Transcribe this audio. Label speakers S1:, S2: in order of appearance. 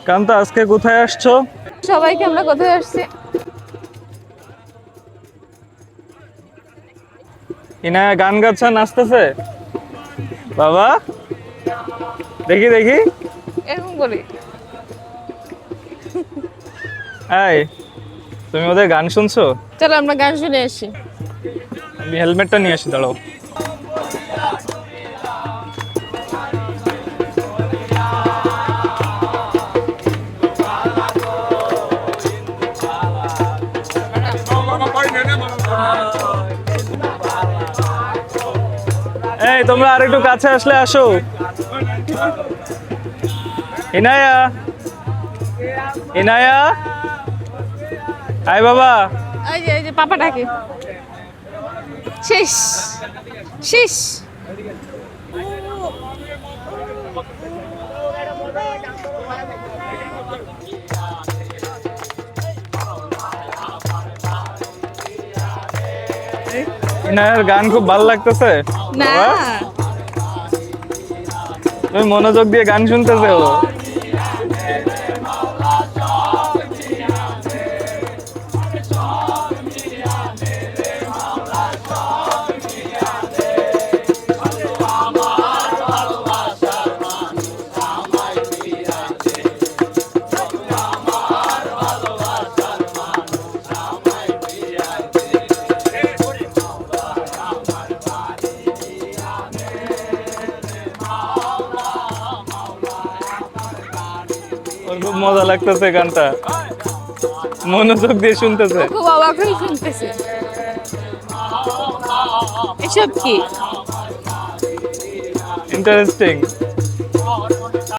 S1: কান্তা, আজকে কোথায় আসছো?
S2: সবাইকে আমরা কোথায় আসছি?
S1: ইনায়া গান গাচ্ছে, নাচতেছে। বাবা, দেখি দেখি।
S2: এরকম বলি।
S1: এই, তুমি ওদের গান শুনছো?
S2: চলো আমরা গান শুনে আসি।
S1: আমি হেলমেটটা নিয়ে আসি, দাঁড়াও। এই, তোমরা আর একটু কাছে আসলে আসো। ইনায়া, ইনায়া, আয় বাবা।
S2: এই যে পাপা ডাকে। শেষ শেষ।
S1: ইনায়ার গান খুব ভালো লাগতেছে।
S2: না,
S1: বাবা, তুমি মনোযোগ দিয়ে গান শুনতেছে ও। ওর খুব মজা লাগতেছে গানটা, মনোযোগ দিয়ে শুনতেছে।
S2: খুব অবাক হয়ে শুনতেছে। এসব কি?
S1: ইন্টারেস্টিং।